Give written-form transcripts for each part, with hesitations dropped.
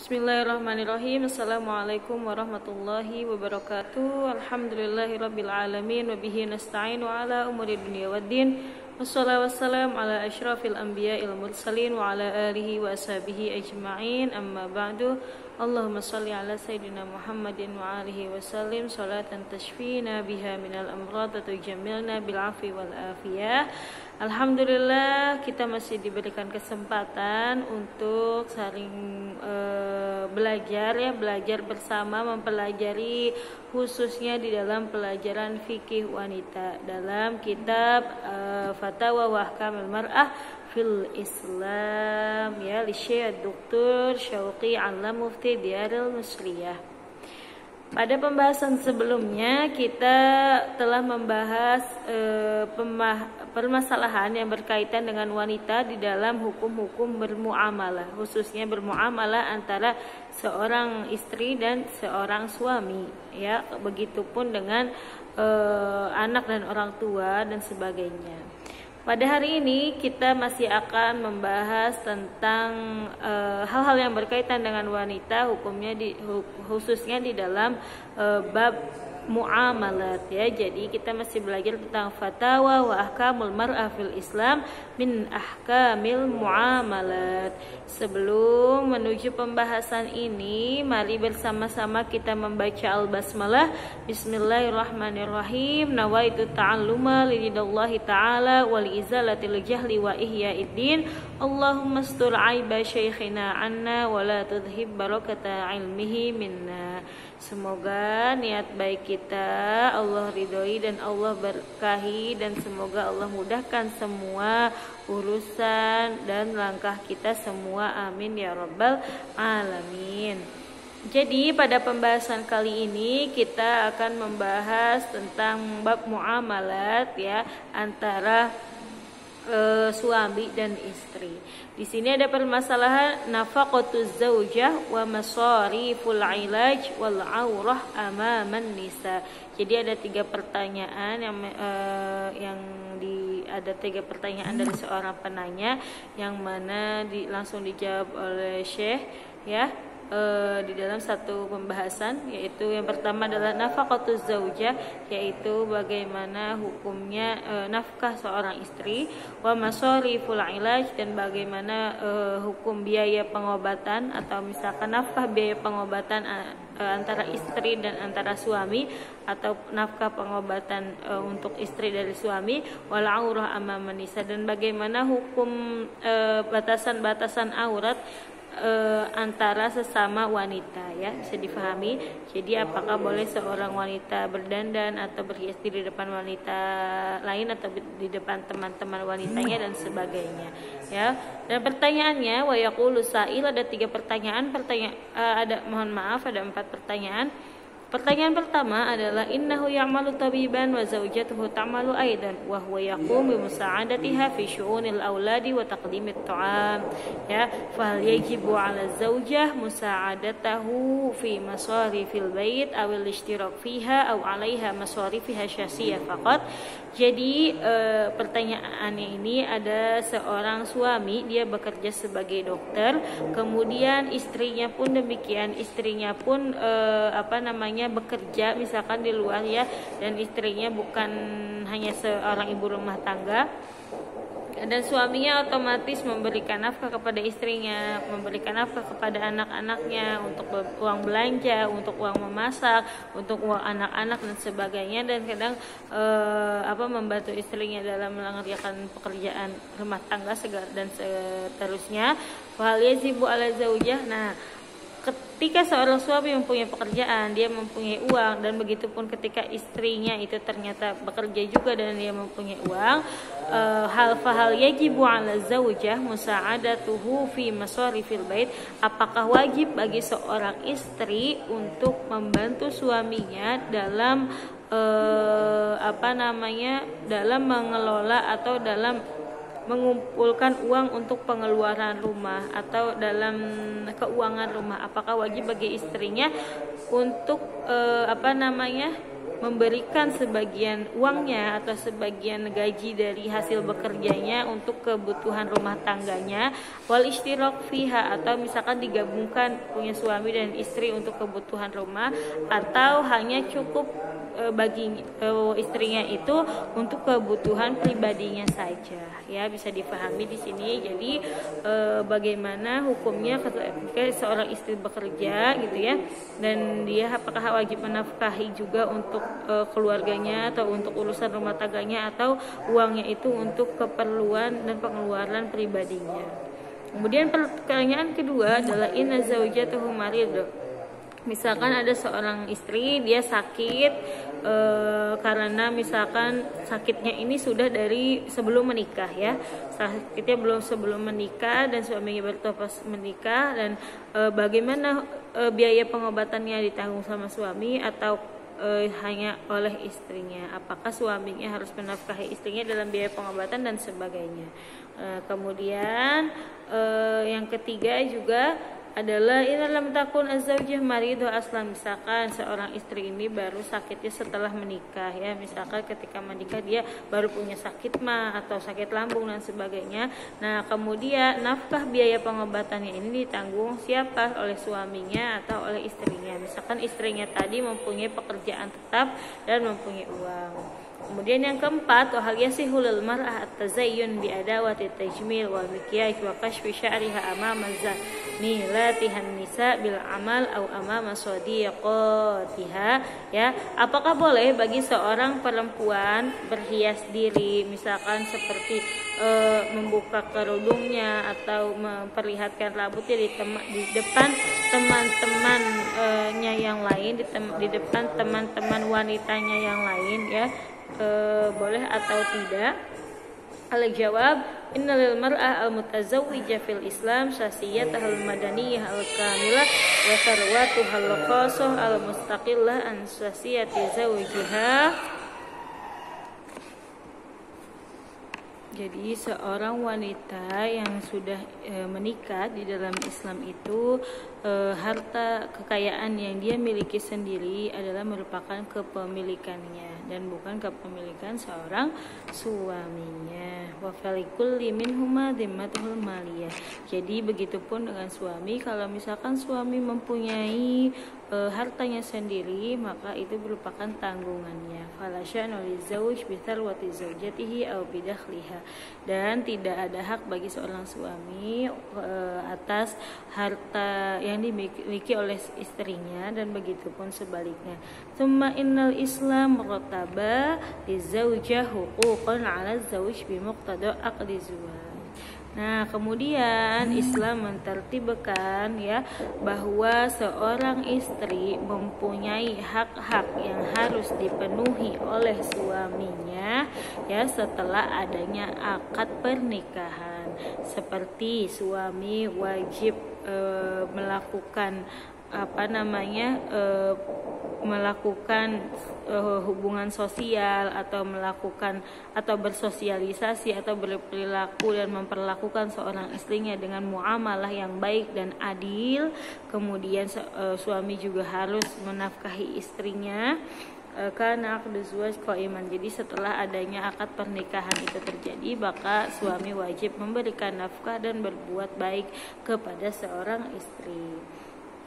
Bismillahirrahmanirrahim. Assalamualaikum warahmatullahi wabarakatuh. Alhamdulillahirabbil alamin wa bihi nasta'in wa ala umuri dunya waddin. Wassalatu wassalamu ala asyrafil anbiya'il mursalin wa ala alihi wa ashabihi ajma'in. Amma ba'du. Allahumma shalli ala sayyidina Muhammadin wa alihi wa sallim salatan tashfina biha minal amrad wa tujammilna bil afi wal afiyah. Alhamdulillah kita masih diberikan kesempatan untuk saling belajar bersama mempelajari khususnya di dalam pelajaran fikih wanita dalam kitab Fatawa wa Ahkamul Mar'ah fil Islam ya li Syekh Dr. Syauqi Alam Mufti Diyarul Musriyah. Pada pembahasan sebelumnya kita telah membahas permasalahan yang berkaitan dengan wanita di dalam hukum-hukum bermuamalah, khususnya bermuamalah antara seorang istri dan seorang suami, ya, begitupun dengan anak dan orang tua dan sebagainya. Pada hari ini kita masih akan membahas tentang hal-hal yang berkaitan dengan wanita, hukumnya khususnya di dalam bab muamalat, ya. Jadi kita masih belajar tentang fatawa wa ahkamul mar'ah fil Islam min ahkamil muamalat. Sebelum menuju pembahasan ini, mari bersama-sama kita membaca al-basmalah. Bismillahirrahmanirrahim. Nawaitu ta'alluma lillahi ta'ala wa liizalatil jahli wa ihyaiddin. Allahumma astur aiba syekhina anna wa la tudhib barakata ilmihi minna. Semoga niat baik kita Allah ridhoi dan Allah berkahi, dan semoga Allah mudahkan semua urusan dan langkah kita semua, amin ya rabbal alamin. Jadi pada pembahasan kali ini kita akan membahas tentang bab muamalat, ya, antara suami dan istri. Di sini ada permasalahan nafaqatuz zaujah wa masariful ilaj wal aurah amaman nisa. Jadi ada tiga pertanyaan ada tiga pertanyaan dari seorang penanya, yang mana langsung dijawab oleh Syekh, ya. Di dalam satu pembahasan, yaitu yang pertama adalah nafaqatuz zaujah, yaitu bagaimana hukumnya nafkah seorang istri, wa masariful ilaj, dan bagaimana hukum biaya pengobatan atau misalkan nafkah biaya pengobatan antara istri dan antara suami, atau nafkah pengobatan untuk istri dari suami, wal aurah amaman nisa, dan bagaimana hukum batasan-batasan aurat antara sesama wanita, ya, bisa difahami. Jadi apakah boleh seorang wanita berdandan atau berhias di depan wanita lain atau di depan teman-teman wanitanya dan sebagainya, ya. Dan pertanyaannya wa yaqulu sa'il, ada tiga pertanyaan, ada 4 pertanyaan. Pertanyaan pertama adalah innahu ya'malu tabiban wa zaujatuhu ta'malu aidan wa huwa yaqum bi musa'adatiha fi syu'unil auladi wa taqdimit ta'am, ya. Fa hal yajibu 'ala zaujah musa'adatahu fi masarifil bait aw al-ishtirak fiha aw 'alaiha masarifiha syakhsiyah faqat. Jadi pertanyaannya ini ada seorang suami, dia bekerja sebagai dokter, kemudian istrinya pun demikian, istrinya pun bekerja misalkan di luar, ya, dan istrinya bukan hanya seorang ibu rumah tangga, dan suaminya otomatis memberikan nafkah kepada istrinya, memberikan nafkah kepada anak-anaknya untuk uang belanja, untuk uang memasak, untuk uang anak-anak dan sebagainya, dan kadang membantu istrinya dalam mengerjakan pekerjaan rumah tangga dan seterusnya. Hal yajibu ala zaujah. Nah, ketika seorang suami mempunyai pekerjaan, dia mempunyai uang, dan begitupun ketika istrinya itu ternyata bekerja juga dan dia mempunyai uang, hal yajibu ala zaujah musa'adatuhu fi masarifil bait, apakah wajib bagi seorang istri untuk membantu suaminya dalam dalam mengelola atau dalam mengumpulkan uang untuk pengeluaran rumah atau dalam keuangan rumah. Apakah wajib bagi istrinya untuk memberikan sebagian uangnya atau sebagian gaji dari hasil bekerjanya untuk kebutuhan rumah tangganya, wal ishtirak fiha, atau misalkan digabungkan punya suami dan istri untuk kebutuhan rumah, atau hanya cukup bagi istrinya itu untuk kebutuhan pribadinya saja, ya, bisa dipahami di sini. Jadi bagaimana hukumnya ketika seorang istri bekerja gitu ya, dan dia apakah wajib menafkahi juga untuk keluarganya atau untuk urusan rumah tangganya, atau uangnya itu untuk keperluan dan pengeluaran pribadinya. Kemudian pertanyaan kedua adalah inna zaujatahu marid. Misalkan ada seorang istri, dia sakit karena misalkan sakitnya ini sudah dari sebelum menikah, ya, sakitnya belum sebelum menikah dan suaminya baru pas menikah, dan bagaimana biaya pengobatannya ditanggung sama suami atau hanya oleh istrinya, apakah suaminya harus menafkahi istrinya dalam biaya pengobatan dan sebagainya. Kemudian yang ketiga juga adalah dalam takun az-zaujah maridu aslan, misalkan seorang istri ini baru sakitnya setelah menikah, ya, misalkan ketika menikah dia baru punya sakit mah atau sakit lambung dan sebagainya. Nah, kemudian nafkah biaya pengobatannya ini ditanggung siapa? Oleh suaminya atau oleh istrinya. Misalkan istrinya tadi mempunyai pekerjaan tetap dan mempunyai uang. Kemudian yang keempat, wa hal yasihul lil mar'ah at-tazayyun bi adawati tajmil wal mikyah wa kashfi sya'riha amama zanilatihan nisa bil amal au amama sadiqatiha, ya. Apakah boleh bagi seorang perempuan berhias diri, misalkan seperti membuka kerudungnya atau memperlihatkan rambutnya di depan teman-temannya yang lain, di depan teman-teman wanitanya yang lain, ya, boleh atau tidak? Al-jawab, innal mar'ah al-mutazawwijah fil Islam sasiyatahul madaniyah al-kamilah wa sarwatuhal khassah al-mustaqillah an sasiyati zawjiha. Jadi seorang wanita yang sudah menikah di dalam Islam itu harta kekayaan yang dia miliki sendiri adalah merupakan kepemilikannya dan bukan kepemilikan seorang suaminya. Wa falikulli minhuma dhimmatuhul maliyah. Jadi begitupun dengan suami, kalau misalkan suami mempunyai hartanya sendiri, maka itu merupakan tanggungannya. Fala sya'nu lizauj bi tharwati zaujatihi aw bi dakhliha, dan tidak ada hak bagi seorang suami atas harta yang dimiliki oleh istrinya, dan begitupun sebaliknya. Tsumma innal Islam rattaba lizaujah huquqan 'ala zauj bi muqtada aqdi zuwaj. Nah, kemudian Islam mentertibkan, ya, bahwa seorang istri mempunyai hak-hak yang harus dipenuhi oleh suaminya, ya, setelah adanya akad pernikahan. Seperti suami wajib melakukan melakukan hubungan sosial atau melakukan atau bersosialisasi atau berperilaku dan memperlakukan seorang istrinya dengan muamalah yang baik dan adil. Kemudian suami juga harus menafkahi istrinya karena aqdu zuwaj qaiman. Jadi setelah adanya akad pernikahan itu terjadi, maka suami wajib memberikan nafkah dan berbuat baik kepada seorang istri.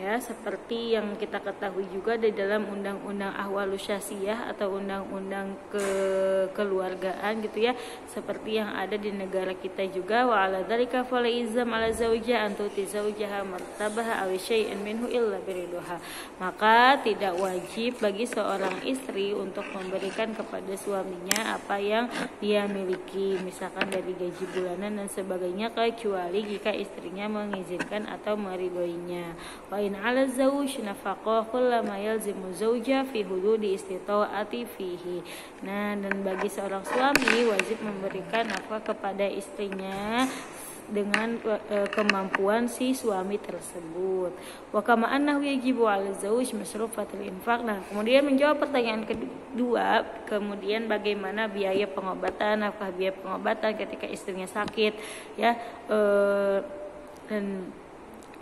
Ya, seperti yang kita ketahui juga di dalam undang-undang ahwalus syasiyah atau undang-undang kekeluargaan gitu, ya, seperti yang ada di negara kita juga. Wa ala dzalika fala izam ala zaujah an tuti zaujaha martabaha aw syai'an minhu illa biriduha. Maka tidak wajib bagi seorang istri untuk memberikan kepada suaminya apa yang dia miliki, misalkan dari gaji bulanan dan sebagainya, kecuali jika istrinya mengizinkan atau meridhoinya. Wa in 'ala zauj nafaqah kullama yalzimu zauja fi hududi istita'ati fihi. Nah, dan bagi seorang suami wajib memberikan nafkah kepada istrinya dengan kemampuan si suami tersebut. Wa kama annahu yajibu 'ala zauj masrufatul infaq. Nah, kemudian menjawab pertanyaan kedua, kemudian bagaimana biaya pengobatan, nafkah biaya pengobatan ketika istrinya sakit, ya, dan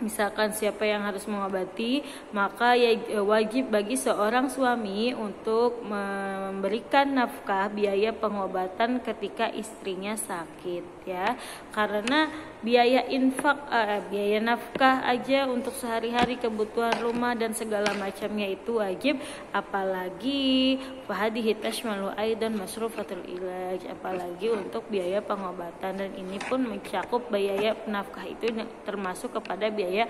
misalkan siapa yang harus mengobati, maka ya wajib bagi seorang suami untuk memberikan nafkah biaya pengobatan ketika istrinya sakit, ya. Karena biaya infak, biaya nafkah aja untuk sehari-hari kebutuhan rumah dan segala macamnya itu wajib, apalagi fahadihi tashmalu aidan masrufatul ilaj, apalagi untuk biaya pengobatan, dan ini pun mencakup biaya nafkah itu termasuk kepada biaya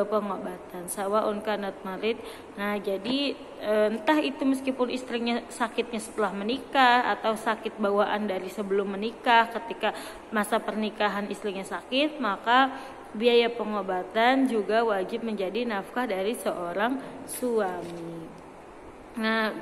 pengobatan. Sawaun kanat marid. Nah, jadi entah itu meskipun istrinya sakitnya setelah menikah atau sakit bawaan dari sebelum menikah, ketika masa pernikahan istrinya sakit, maka biaya pengobatan juga wajib menjadi nafkah dari seorang suami. Nah,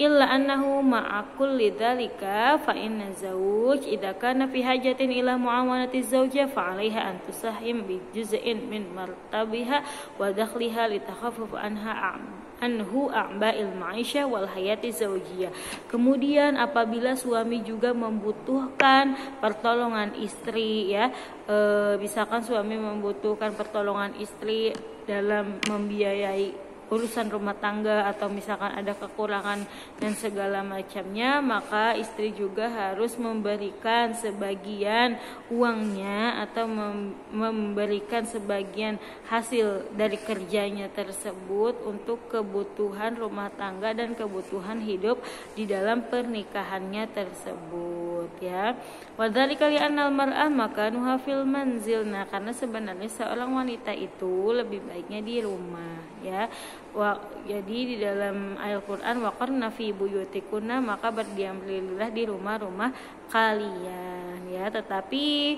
illa annahu ma'a kulli dzalika fa inna zawj idza kana fi hajatin ila muawanati zawja fa 'alaiha an tusahhim bi juz'in min martabiha wa dakhliha litakhaffuf anhu a'ba'il ma'isyah wal hayati zawjiyah. Kemudian apabila suami juga membutuhkan pertolongan istri, ya, misalkan suami membutuhkan pertolongan istri dalam membiayai urusan rumah tangga, atau misalkan ada kekurangan dan segala macamnya, maka istri juga harus memberikan sebagian uangnya atau memberikan sebagian hasil dari kerjanya tersebut untuk kebutuhan rumah tangga dan kebutuhan hidup di dalam pernikahannya tersebut, ya. Wadzalika li'annal mar'ah makanuha fil manzil. Nah, karena sebenarnya seorang wanita itu lebih baiknya di rumah, ya. Jadi di dalam ayat Quran, waqarna fi buyutikunna, maka berdiam dirilah di rumah-rumah kalian, ya. Tetapi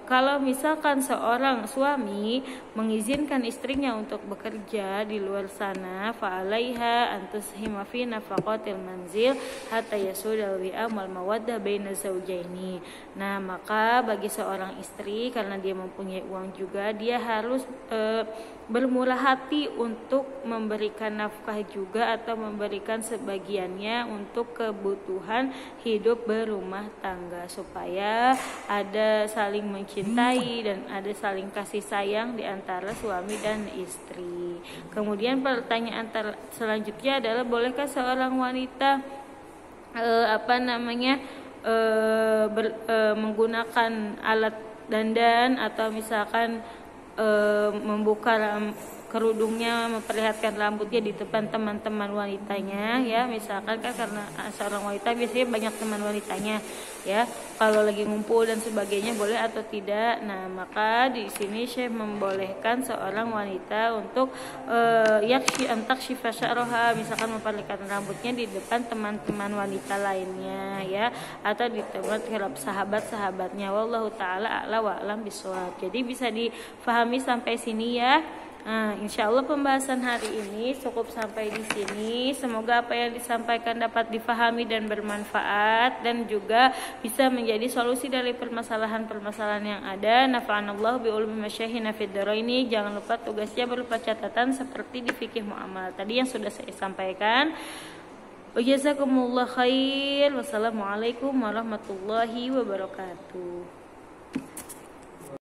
kalau misalkan seorang suami mengizinkan istrinya untuk bekerja di luar sana, fa 'alaiha an tushima fi nafaqatil manzil hatta yasudal wi'am wal mawaddah baina zawjaini. Nah, maka bagi seorang istri, karena dia mempunyai uang juga, dia harus bermurah hati untuk memberikan nafkah juga atau memberikan sebagiannya untuk kebutuhan hidup berumah tangga, supaya ada saling mencintai dan ada saling kasih sayang di antara suami dan istri. Kemudian pertanyaan selanjutnya adalah, bolehkah seorang wanita menggunakan alat dandan atau misalkan membuka kerudungnya, memperlihatkan rambutnya di depan teman-teman wanitanya, ya. Misalkan kan karena seorang wanita biasanya banyak teman wanitanya, ya. Kalau lagi ngumpul dan sebagainya, boleh atau tidak? Nah, maka di sini Syekh membolehkan seorang wanita untuk yakshi antak syifa sya'roha, misalkan memperlihatkan rambutnya di depan teman-teman wanita lainnya, ya, atau di depan sahabat-sahabatnya. Wallahu taala a'la wa a'lam bishawab. Jadi bisa difahami sampai sini, ya. Nah, insya Allah pembahasan hari ini cukup sampai di sini. Semoga apa yang disampaikan dapat difahami dan bermanfaat, dan juga bisa menjadi solusi dari permasalahan-permasalahan yang ada. Nafa'anallahu bi ulumi masyaihina fid dharaini. Jangan lupa tugasnya berupa catatan seperti di fikih muamalah tadi yang sudah saya sampaikan. Wa jazakumullah khair. Wassalamualaikum warahmatullahi wabarakatuh.